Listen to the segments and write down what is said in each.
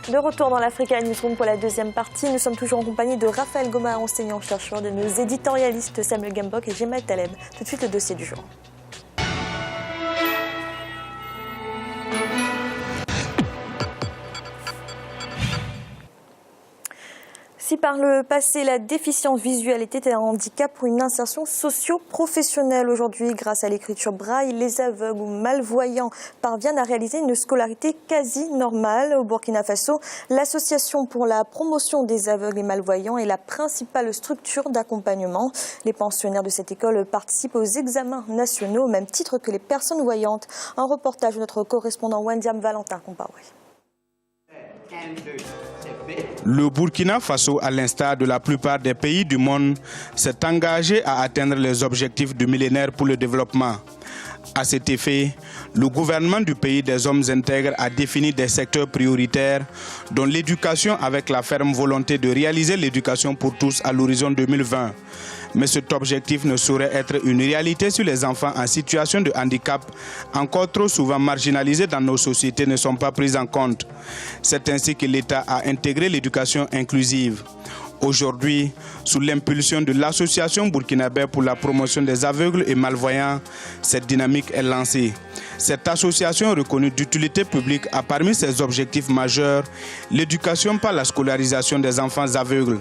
De retour dans l'Africa Newsroom pour la deuxième partie. Nous sommes toujours en compagnie de Raphaël Goma, enseignant-chercheur, de nos éditorialistes Samuel Gambok et Jemal Taleb. Tout de suite, le dossier du jour. Si par le passé, la déficience visuelle était un handicap pour une insertion socio-professionnelle, aujourd'hui, grâce à l'écriture braille, les aveugles ou malvoyants parviennent à réaliser une scolarité quasi normale. Au Burkina Faso, l'Association pour la promotion des aveugles et malvoyants est la principale structure d'accompagnement. Les pensionnaires de cette école participent aux examens nationaux au même titre que les personnes voyantes. Un reportage de notre correspondant Wendiam Valentin Compaoré. Le Burkina Faso, à l'instar de la plupart des pays du monde, s'est engagé à atteindre les objectifs du millénaire pour le développement. À cet effet, le gouvernement du pays des hommes intègres a défini des secteurs prioritaires, dont l'éducation, avec la ferme volonté de réaliser l'éducation pour tous à l'horizon 2020. Mais cet objectif ne saurait être une réalité si les enfants en situation de handicap, encore trop souvent marginalisés dans nos sociétés, ne sont pas pris en compte. C'est ainsi que l'État a intégré l'éducation inclusive. Aujourd'hui, sous l'impulsion de l'Association burkinabé pour la promotion des aveugles et malvoyants, cette dynamique est lancée. Cette association reconnue d'utilité publique a parmi ses objectifs majeurs l'éducation par la scolarisation des enfants aveugles.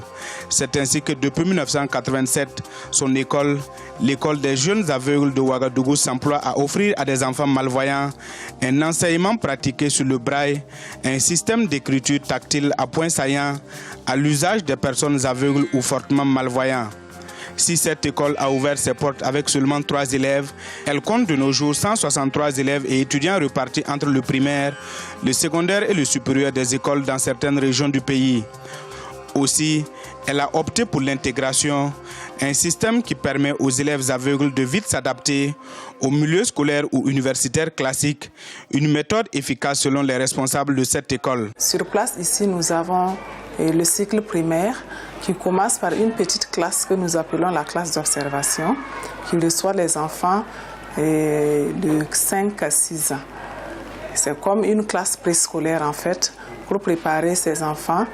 C'est ainsi que depuis 1987, son école, l'école des jeunes aveugles de Ouagadougou, s'emploie à offrir à des enfants malvoyants un enseignement pratiqué sur le braille, un système d'écriture tactile à points saillants à l'usage des personnes aveugles ou fortement malvoyants. Si cette école a ouvert ses portes avec seulement 3 élèves, elle compte de nos jours 163 élèves et étudiants repartis entre le primaire, le secondaire et le supérieur des écoles dans certaines régions du pays. Aussi, elle a opté pour l'intégration, un système qui permet aux élèves aveugles de vite s'adapter au milieu scolaire ou universitaire classique, une méthode efficace selon les responsables de cette école. Sur place, ici, nous avons le cycle primaire qui commence par une petite classe que nous appelons la classe d'observation, qui reçoit les enfants de 5 à 6 ans. C'est comme une classe préscolaire en fait, pour préparer ces enfants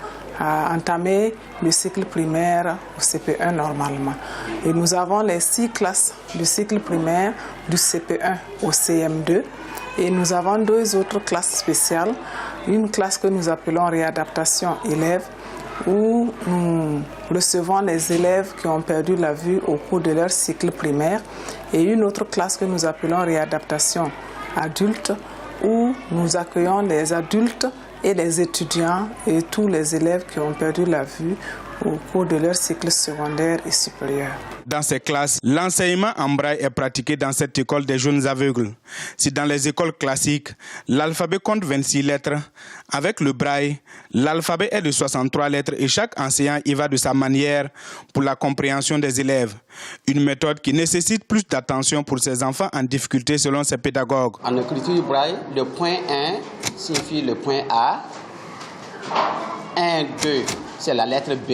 à entamer le cycle primaire au CP1 normalement. Et nous avons les 6 classes du cycle primaire du CP1 au CM2 et nous avons 2 autres classes spéciales, une classe que nous appelons réadaptation élèves où nous recevons les élèves qui ont perdu la vue au cours de leur cycle primaire et une autre classe que nous appelons réadaptation adulte où nous accueillons les adultes et les étudiants et tous les élèves qui ont perdu la vue au cours de leur cycle secondaire et supérieur. Dans ces classes, l'enseignement en braille est pratiqué dans cette école des jeunes aveugles. Si dans les écoles classiques, l'alphabet compte 26 lettres, avec le braille, l'alphabet est de 63 lettres et chaque enseignant y va de sa manière pour la compréhension des élèves. Une méthode qui nécessite plus d'attention pour ces enfants en difficulté selon ses pédagogues. En écriture braille, le point 1 signifie le point A, 1, 2, c'est la lettre B,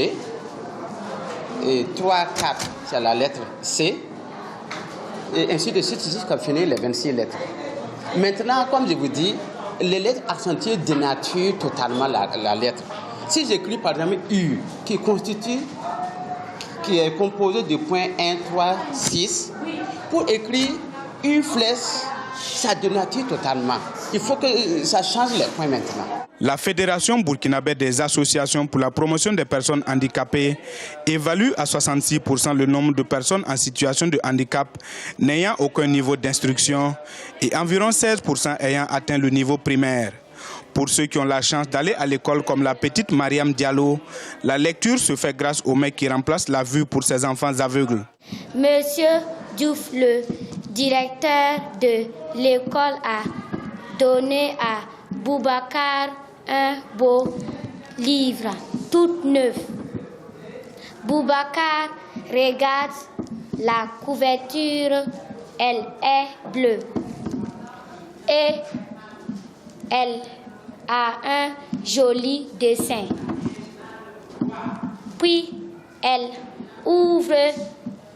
et 3, 4, c'est la lettre C, et ainsi de suite jusqu'à finir les 26 lettres. Maintenant, comme je vous dis, les lettres accentuées dénaturent totalement la lettre. Si j'écris par exemple U, qui est composé de points 1, 3, 6, pour écrire une flèche, ça dénature totalement. Il faut que ça change les points maintenant. La Fédération burkinabé des associations pour la promotion des personnes handicapées évalue à 66% le nombre de personnes en situation de handicap n'ayant aucun niveau d'instruction et environ 16% ayant atteint le niveau primaire. Pour ceux qui ont la chance d'aller à l'école comme la petite Mariam Diallo, la lecture se fait grâce au mec qui remplace la vue pour ses enfants aveugles. Monsieur Diouf, le directeur de l'école, a donné à Boubacar un beau livre, tout neuf. Boubacar regarde la couverture, elle est bleue. Et elle a un joli dessin. Puis elle ouvre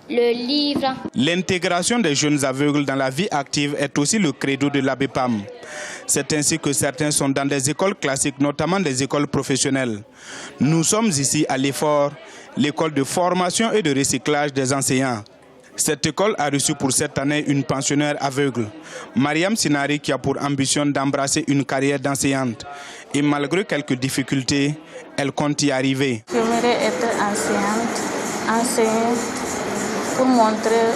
le livre. L'intégration des jeunes aveugles dans la vie active est aussi le credo de l'ABEPAM. C'est ainsi que certains sont dans des écoles classiques, notamment des écoles professionnelles. Nous sommes ici à l'effort, l'école de formation et de recyclage des enseignants. Cette école a reçu pour cette année une pensionnaire aveugle, Mariam Sinari, qui a pour ambition d'embrasser une carrière d'enseignante. Et malgré quelques difficultés, elle compte y arriver. J'aimerais être enseignante pour montrer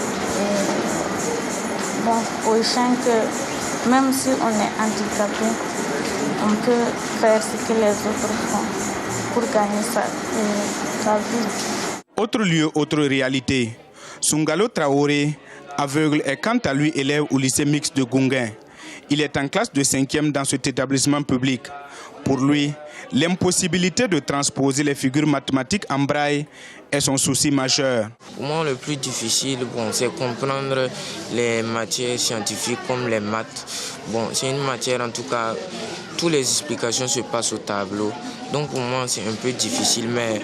aux gens que même si on est handicapé, on peut faire ce que les autres font pour gagner sa vie. Autre lieu, autre réalité. Sungalo Traoré, aveugle, est quant à lui élève au lycée mixte de Gounguin. Il est en classe de 5e dans cet établissement public. Pour lui, l'impossibilité de transposer les figures mathématiques en braille est son souci majeur. Pour moi, le plus difficile, c'est comprendre les matières scientifiques comme les maths. C'est une matière, en tout cas, toutes les explications se passent au tableau. Donc pour moi, c'est un peu difficile, mais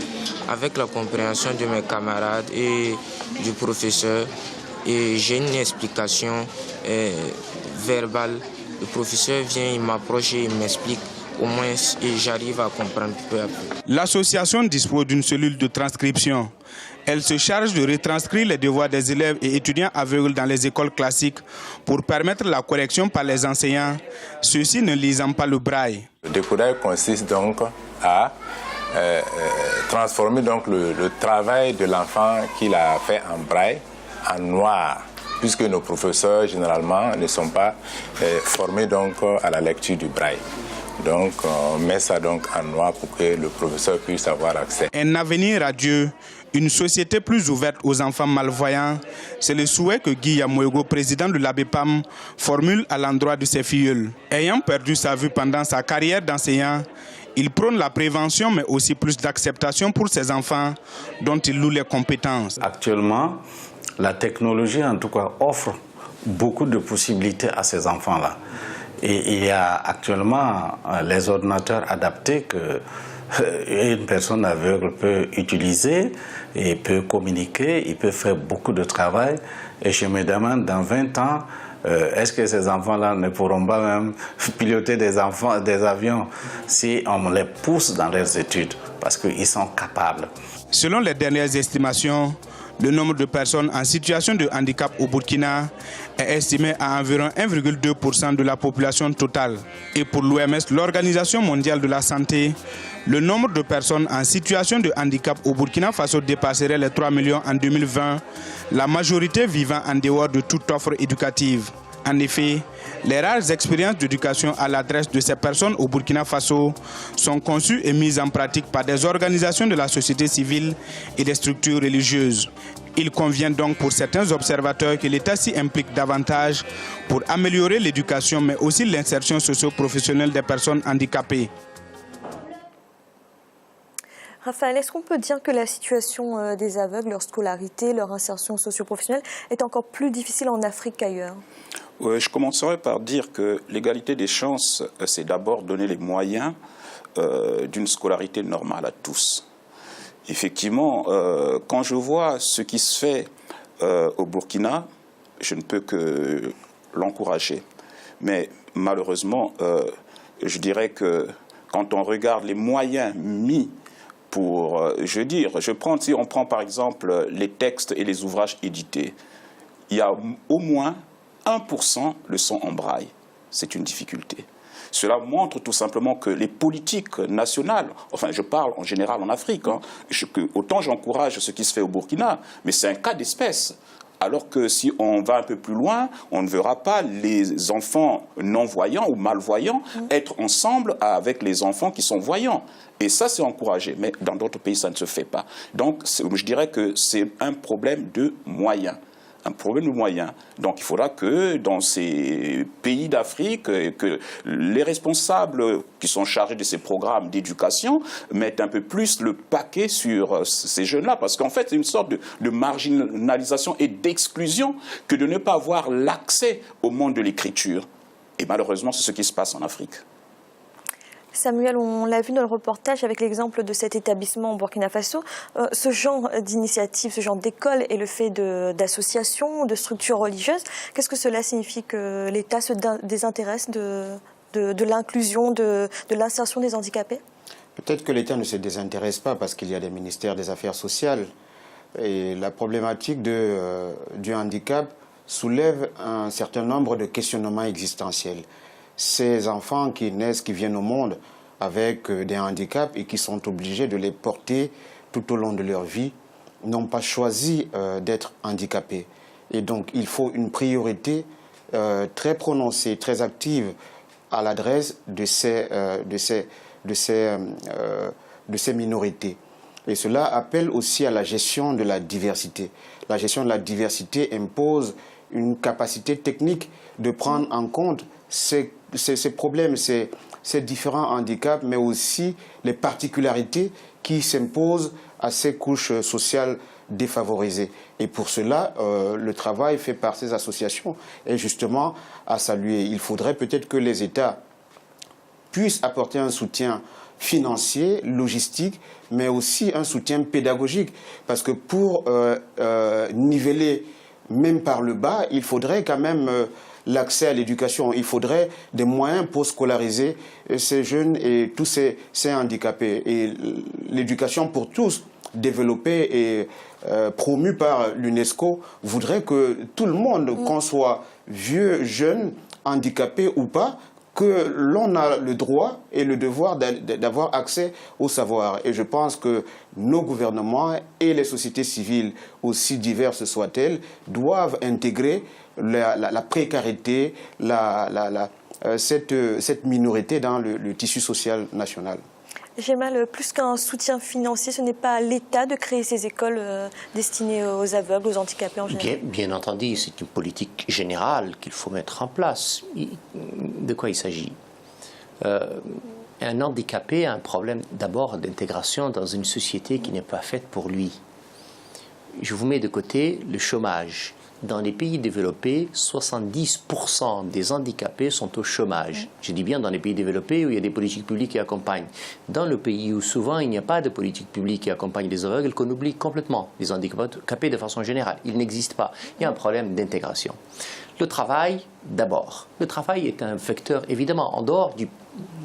avec la compréhension de mes camarades et du professeur, j'ai une explication verbale. Le professeur vient, il m'approche et il m'explique. Au moins, et j'arrive à comprendre peu à peu. L'association dispose d'une cellule de transcription. Elle se charge de retranscrire les devoirs des élèves et étudiants aveugles dans les écoles classiques pour permettre la correction par les enseignants, ceux-ci ne lisant pas le braille. Le décodage consiste donc à transformer donc le travail de l'enfant qu'il a fait en braille en noir, puisque nos professeurs généralement ne sont pas formés donc à la lecture du braille. Donc, on met ça donc en noir pour que le professeur puisse avoir accès. Un avenir radieux, une société plus ouverte aux enfants malvoyants, c'est le souhait que Guy Yamoego, président de l'ABEPAM, formule à l'endroit de ses filleuls. Ayant perdu sa vue pendant sa carrière d'enseignant, il prône la prévention, mais aussi plus d'acceptation pour ses enfants, dont il loue les compétences. Actuellement, la technologie, en tout cas, offre beaucoup de possibilités à ces enfants-là. Et il y a actuellement les ordinateurs adaptés que une personne aveugle peut utiliser et peut communiquer, il peut faire beaucoup de travail. Et je me demande, dans 20 ans, est-ce que ces enfants-là ne pourront pas même piloter des avions si on les pousse dans leurs études, parce qu'ils sont capables. Selon les dernières estimations, le nombre de personnes en situation de handicap au Burkina est estimé à environ 1,2% de la population totale. Et pour l'OMS, l'Organisation mondiale de la santé, le nombre de personnes en situation de handicap au Burkina Faso dépasserait les 3 millions en 2020, la majorité vivant en dehors de toute offre éducative. En effet, les rares expériences d'éducation à l'adresse de ces personnes au Burkina Faso sont conçues et mises en pratique par des organisations de la société civile et des structures religieuses. Il convient donc pour certains observateurs que l'État s'y implique davantage pour améliorer l'éducation, mais aussi l'insertion socio-professionnelle des personnes handicapées. Raphaël, est-ce qu'on peut dire que la situation des aveugles, leur scolarité, leur insertion socio-professionnelle est encore plus difficile en Afrique qu'ailleurs ? Je commencerai par dire que l'égalité des chances, c'est d'abord donner les moyens d'une scolarité normale à tous. Effectivement, quand je vois ce qui se fait au Burkina, je ne peux que l'encourager. Mais malheureusement, je dirais que quand on regarde les moyens mis pour, si on prend par exemple les textes et les ouvrages édités, il y a au moins 1% le sont en braille. C'est une difficulté. Cela montre tout simplement que les politiques nationales, enfin je parle en général en Afrique, autant j'encourage ce qui se fait au Burkina, mais c'est un cas d'espèce. Alors que si on va un peu plus loin, on ne verra pas les enfants non-voyants ou malvoyants être ensemble avec les enfants qui sont voyants. Et ça, c'est encouragé. Mais dans d'autres pays, ça ne se fait pas. Donc, je dirais que c'est un problème de moyens. Un problème de moyens. Donc il faudra que dans ces pays d'Afrique, que les responsables qui sont chargés de ces programmes d'éducation mettent un peu plus le paquet sur ces jeunes-là. Parce qu'en fait, c'est une sorte de marginalisation et d'exclusion que de ne pas avoir l'accès au monde de l'écriture. Et malheureusement, c'est ce qui se passe en Afrique. Samuel, on l'a vu dans le reportage avec l'exemple de cet établissement au Burkina Faso. Ce genre d'initiative, ce genre d'école est le fait d'associations, de structures religieuses. Qu'est-ce que cela signifie que l'État se désintéresse de l'inclusion, de l'insertion des handicapés? Peut-être que l'État ne se désintéresse pas parce qu'il y a des ministères des Affaires sociales. Et la problématique du handicap soulève un certain nombre de questionnements existentiels. Ces enfants qui naissent, qui viennent au monde avec des handicaps et qui sont obligés de les porter tout au long de leur vie, n'ont pas choisi d'être handicapés. Et donc, il faut une priorité très prononcée, très active à l'adresse de ces minorités. Et cela appelle aussi à la gestion de la diversité. La gestion de la diversité impose une capacité technique de prendre en compte ces problèmes, ces différents handicaps, mais aussi les particularités qui s'imposent à ces couches sociales défavorisées. Et pour cela, le travail fait par ces associations est justement à saluer. Il faudrait peut-être que les États puissent apporter un soutien financier, logistique, mais aussi un soutien pédagogique. Parce que pour niveler même par le bas, il faudrait quand même l'accès à l'éducation. Il faudrait des moyens pour scolariser ces jeunes et tous ces handicapés. Et l'éducation pour tous, développée et promue par l'UNESCO, voudrait que tout le monde, qu'on soit vieux, jeune, handicapé ou pas, que l'on a le droit et le devoir d'avoir accès au savoir. Et je pense que nos gouvernements et les sociétés civiles, aussi diverses soient-elles, doivent intégrer la précarité, cette minorité dans le tissu social national. Gemal, plus qu'un soutien financier, ce n'est pas à l'État de créer ces écoles destinées aux aveugles, aux handicapés en général? Bien entendu, c'est une politique générale qu'il faut mettre en place. De quoi il s'agit? Un handicapé a un problème d'abord d'intégration dans une société qui n'est pas faite pour lui. Je vous mets de côté le chômage. Dans les pays développés, 70% des handicapés sont au chômage. Je dis bien dans les pays développés où il y a des politiques publiques qui accompagnent. Dans le pays où souvent il n'y a pas de politique publique qui accompagne les aveugles, qu'on oublie complètement les handicapés de façon générale. Ils n'existent pas. Il y a un problème d'intégration. Le travail, d'abord. Le travail est un facteur, évidemment, en dehors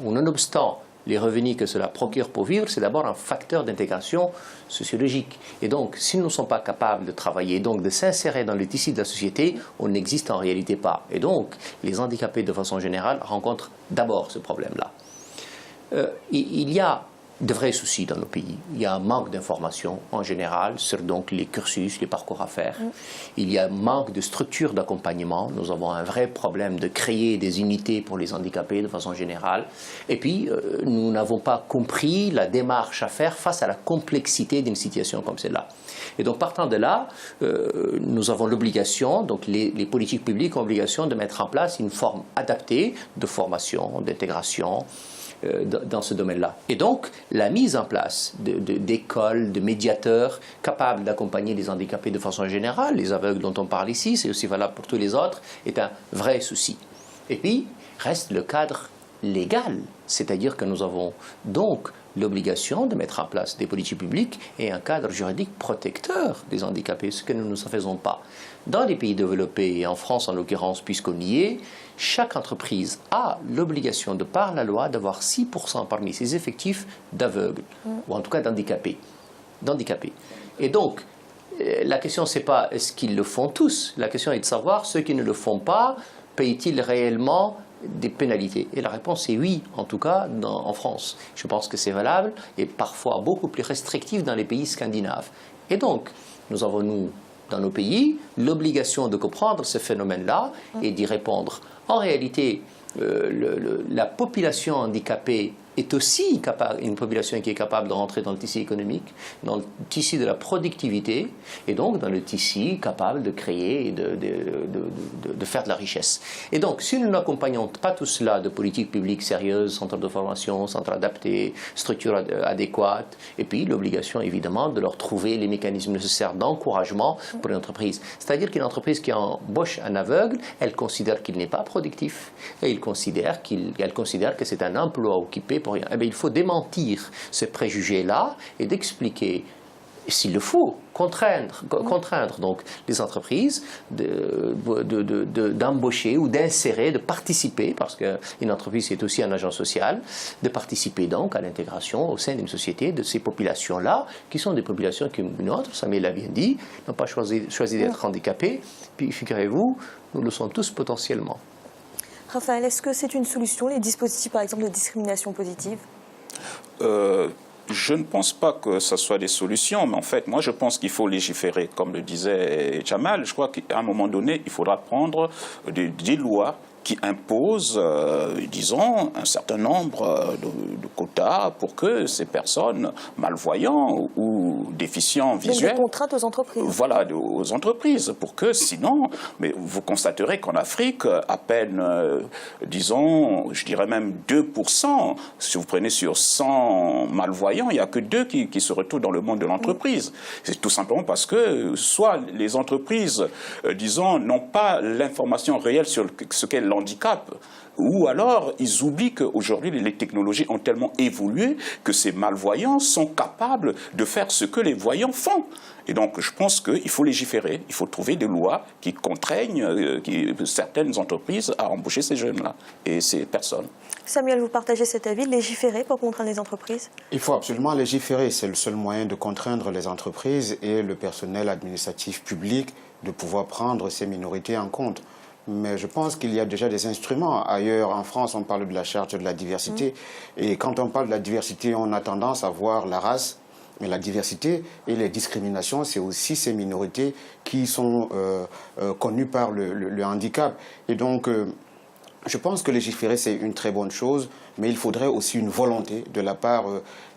ou nonobstant les revenus que cela procure pour vivre, c'est d'abord un facteur d'intégration sociologique. Et donc, si nous ne sommes pas capables de travailler, donc de s'insérer dans le tissu de la société, on n'existe en réalité pas. Et donc, les handicapés, de façon générale, rencontrent d'abord ce problème-là. Il y a de vrais soucis dans nos pays. Il y a un manque d'informations en général sur donc les cursus, les parcours à faire. Il y a un manque de structures d'accompagnement. Nous avons un vrai problème de créer des unités pour les handicapés de façon générale. Et puis, nous n'avons pas compris la démarche à faire face à la complexité d'une situation comme celle-là. Et donc, partant de là, nous avons l'obligation, donc les politiques publiques ont l'obligation de mettre en place une forme adaptée de formation, d'intégration, dans ce domaine-là. Et donc, la mise en place d'écoles, de médiateurs capables d'accompagner les handicapés de façon générale, les aveugles dont on parle ici, c'est aussi valable pour tous les autres, est un vrai souci. Et puis, reste le cadre légal, c'est-à-dire que nous avons donc l'obligation de mettre en place des politiques publiques et un cadre juridique protecteur des handicapés, ce que nous ne faisons pas. Dans les pays développés, et en France en l'occurrence, puisqu'on y est, chaque entreprise a l'obligation, de par la loi, d'avoir 6% parmi ses effectifs d'aveugles, ou en tout cas d'handicapés. Et donc, la question, ce n'est pas est-ce qu'ils le font tous, la question est de savoir, ceux qui ne le font pas, payent-ils réellement des pénalités? Et la réponse est oui, en tout cas en France. Je pense que c'est valable et parfois beaucoup plus restrictif dans les pays scandinaves. Et donc, nous avons, nous, dans nos pays, l'obligation de comprendre ce phénomène-là et d'y répondre. En réalité, la population handicapée est aussi une population qui est capable de rentrer dans le tissu économique, dans le tissu de la productivité, et donc dans le tissu capable de créer et de faire de la richesse. Et donc, si nous n'accompagnons pas tout cela de politiques publiques sérieuses, centres de formation, centres adaptés, structures adéquates, et puis l'obligation évidemment de leur trouver les mécanismes nécessaires d'encouragement pour une entreprise. C'est-à-dire qu'une entreprise qui embauche un aveugle, elle considère qu'il n'est pas productif, et elle considère que c'est un emploi occupé pour rien. Eh bien, il faut démentir ce préjugé-là et d'expliquer, s'il le faut, contraindre donc les entreprises d'embaucher ou d'insérer, de participer, parce qu'une entreprise est aussi un agent social, de participer donc à l'intégration au sein d'une société de ces populations-là, qui sont des populations qui, notre, Samuel l'a bien dit, n'ont pas choisi d'être handicapées, puis figurez-vous, nous le sommes tous potentiellement. Raphaël, est-ce que c'est une solution, les dispositifs par exemple de discrimination positive? Je ne pense pas que ce soit des solutions, mais en fait, moi, je pense qu'il faut légiférer. Comme le disait Jamal, je crois qu'à un moment donné, il faudra prendre des lois qui imposent, disons, un certain nombre de quotas pour que ces personnes malvoyantes ou déficients visuels... Des contraintes aux entreprises. Voilà, aux entreprises, pour que sinon... Mais vous constaterez qu'en Afrique, à peine, disons, je dirais même 2%, si vous prenez sur 100 malvoyants, il n'y a que 2 qui se retrouvent dans le monde de l'entreprise. C'est tout simplement parce que soit les entreprises, disons, n'ont pas l'information réelle sur ce qu'est handicap, ou alors ils oublient qu'aujourd'hui les technologies ont tellement évolué que ces malvoyants sont capables de faire ce que les voyants font. Et donc je pense qu'il faut légiférer, il faut trouver des lois qui contraignent certaines entreprises à embaucher ces jeunes-là et ces personnes. Samuel, vous partagez cet avis, légiférer pour contraindre les entreprises? Il faut absolument légiférer, c'est le seul moyen de contraindre les entreprises et le personnel administratif public de pouvoir prendre ces minorités en compte. Mais je pense qu'il y a déjà des instruments. Ailleurs, en France, on parle de la charte de la diversité. Et quand on parle de la diversité, on a tendance à voir la race. Mais la diversité et les discriminations, c'est aussi ces minorités qui sont connues par le handicap. Et donc, je pense que légiférer, c'est une très bonne chose. Mais il faudrait aussi une volonté de la part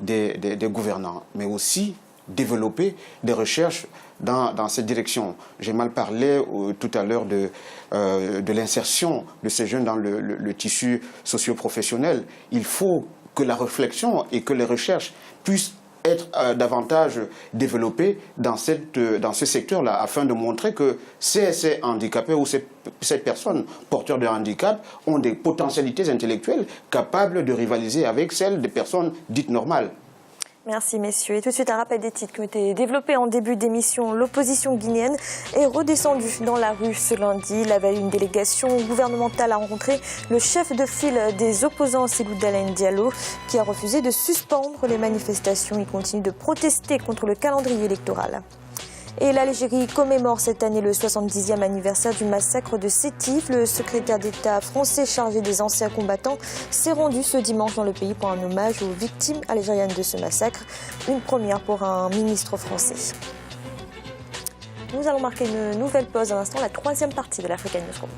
des gouvernants. Mais aussi développer des recherches dans cette direction. J'ai mal parlé tout à l'heure de l'insertion de ces jeunes dans le tissu socio-professionnel. Il faut que la réflexion et que les recherches puissent être davantage développées dans ce secteur-là, afin de montrer que ces handicapés ou ces personnes porteurs de handicap ont des potentialités intellectuelles capables de rivaliser avec celles des personnes dites normales. Merci messieurs. Et tout de suite un rappel des titres qui ont été développés en début d'émission. L'opposition guinéenne est redescendue dans la rue ce lundi. La veille, une délégation gouvernementale a rencontré le chef de file des opposants, Cellou Dalein Diallo, qui a refusé de suspendre les manifestations. Il continue de protester contre le calendrier électoral. Et l'Algérie commémore cette année le 70e anniversaire du massacre de Sétif. Le secrétaire d'État français chargé des anciens combattants s'est rendu ce dimanche dans le pays pour un hommage aux victimes algériennes de ce massacre. Une première pour un ministre français. Nous allons marquer une nouvelle pause à l'instant, la troisième partie de l'Africa News.